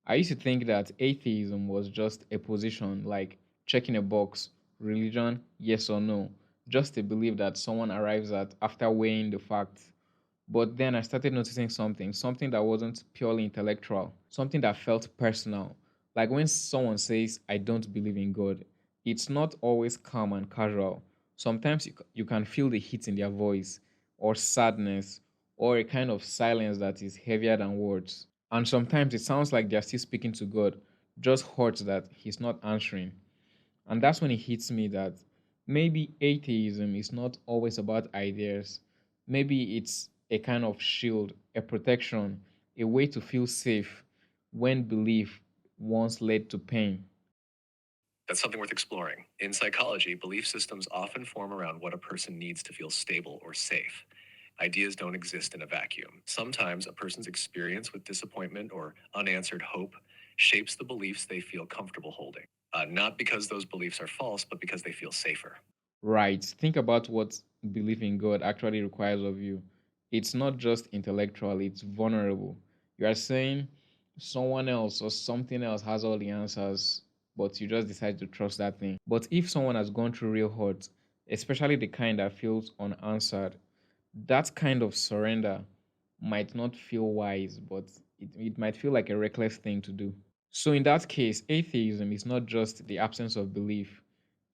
I used to think that atheism was just a position, like checking a box, religion, yes or no, just a belief that someone arrives at after weighing the facts. But then I started noticing something that wasn't purely intellectual, something that felt personal. Like when someone says, I don't believe in God, it's not always calm and casual. Sometimes you can feel the heat in their voice, or sadness, or a kind of silence that is heavier than words. And sometimes it sounds like they're still speaking to God, just hurts that He's not answering. And that's when it hits me that maybe atheism is not always about ideas. Maybe it's a kind of shield, a protection, a way to feel safe when belief once led to pain. That's something worth exploring. In psychology, belief systems often form around what a person needs to feel stable or safe. Ideas don't exist in a vacuum. Sometimes a person's experience with disappointment or unanswered hope shapes the beliefs they feel comfortable holding. Not because those beliefs are false, but because they feel safer. Right. Think about what belief in God actually requires of you. It's not just intellectual, it's vulnerable. You are saying someone else or something else has all the answers, but you just decide to trust that thing. But if someone has gone through real hurt, especially the kind that feels unanswered, that kind of surrender might not feel wise, but it might feel like a reckless thing to do. So, in that case, atheism is not just the absence of belief,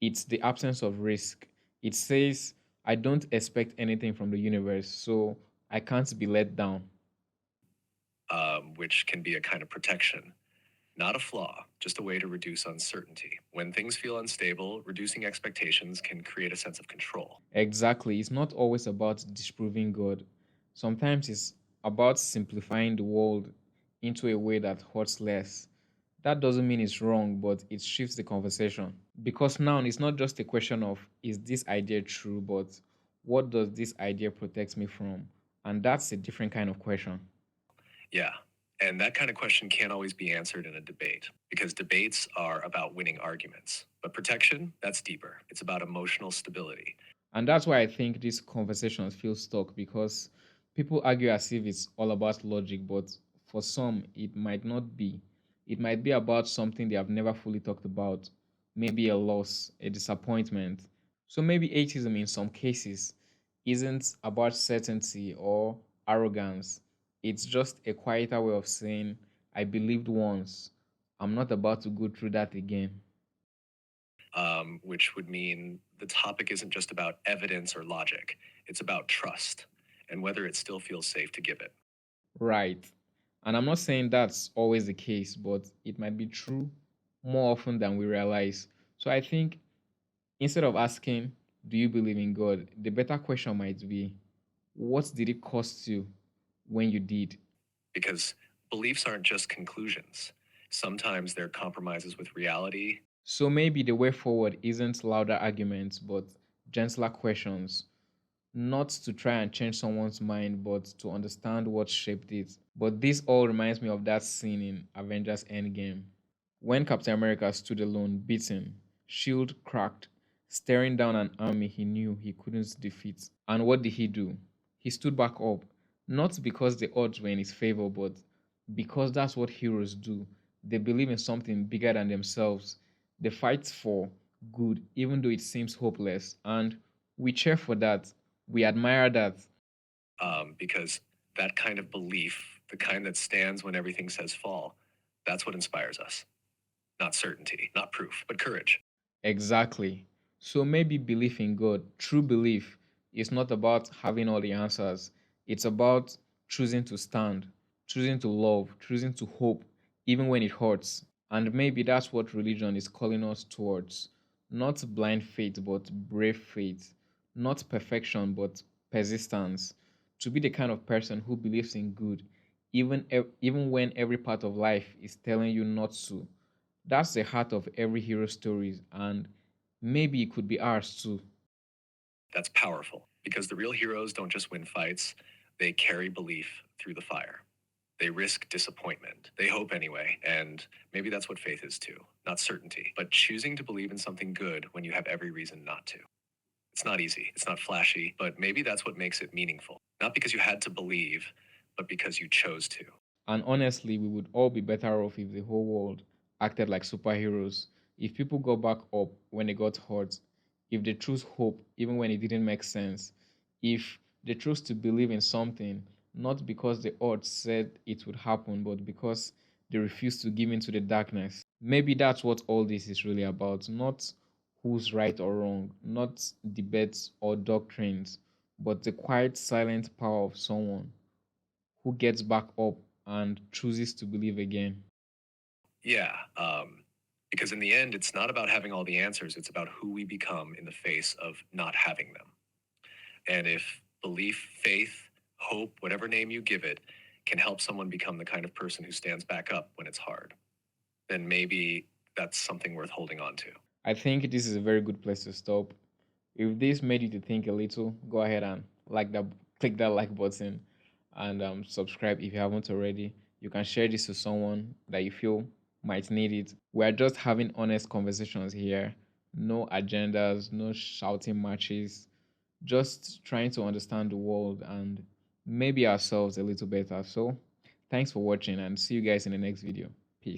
it's the absence of risk. It says, I don't expect anything from the universe, so I can't be let down. Which can be a kind of protection. Not a flaw, just a way to reduce uncertainty. When things feel unstable, reducing expectations can create a sense of control. Exactly. It's not always about disproving God. Sometimes it's about simplifying the world into a way that hurts less. That doesn't mean it's wrong, but it shifts the conversation. Because now it's not just a question of is this idea true, but what does this idea protect me from? And that's a different kind of question. Yeah. And that kind of question can't always be answered in a debate because debates are about winning arguments. But protection, that's deeper. It's about emotional stability. And that's why I think these conversations feel stuck because people argue as if it's all about logic, but for some, it might not be. It might be about something they have never fully talked about, maybe a loss, a disappointment. So maybe atheism in some cases isn't about certainty or arrogance. It's just a quieter way of saying, I believed once. I'm not about to go through that again. Which would mean the topic isn't just about evidence or logic, it's about trust and whether it still feels safe to give it. Right. And I'm not saying that's always the case, but it might be true more often than we realize. So I think instead of asking, do you believe in God? The better question might be, what did it cost you when you did? Because beliefs aren't just conclusions, sometimes they're compromises with reality. So maybe the way forward isn't louder arguments, but gentler questions. Not to try and change someone's mind, but to understand what shaped it. But this all reminds me of that scene in Avengers Endgame. When Captain America stood alone, beaten, shield cracked, staring down an army he knew he couldn't defeat. And what did he do? He stood back up, not because the odds were in his favor, but because that's what heroes do. They believe in something bigger than themselves. They fight for good, even though it seems hopeless. And we cheer for that. We admire that. Because that kind of belief, the kind that stands when everything says fall, that's what inspires us. Not certainty, not proof, but courage. Exactly. So maybe belief in God, true belief, is not about having all the answers. It's about choosing to stand, choosing to love, choosing to hope, even when it hurts. And maybe that's what religion is calling us towards. Not blind faith, but brave faith. Not perfection, but persistence. To be the kind of person who believes in good, even when every part of life is telling you not to. That's the heart of every hero story, and maybe it could be ours too. That's powerful because the real heroes don't just win fights, they carry belief through the fire. They risk disappointment. They hope anyway, and maybe that's what faith is too. Not certainty, but choosing to believe in something good when you have every reason not to. It's not easy, it's not flashy, but maybe that's what makes it meaningful. Not because you had to believe, but because you chose to. And honestly, we would all be better off if the whole world acted like superheroes. If people got back up when they got hurt, if they chose hope even when it didn't make sense, if they chose to believe in something, not because the odds said it would happen, but because they refused to give in to the darkness. Maybe that's what all this is really about. Not who's right or wrong, not debates or doctrines, but the quiet, silent power of someone who gets back up and chooses to believe again. Yeah, because in the end, it's not about having all the answers, it's about who we become in the face of not having them. And if belief, faith, hope, whatever name you give it, can help someone become the kind of person who stands back up when it's hard, then maybe that's something worth holding on to. I think this is a very good place to stop. If this made you to think a little, go ahead and like that, click that like button, and subscribe if you haven't already. You can share this to someone that you feel might need it. We're just having honest conversations here, no agendas, no shouting matches, just trying to understand the world and maybe ourselves a little better. So, thanks for watching and see you guys in the next video.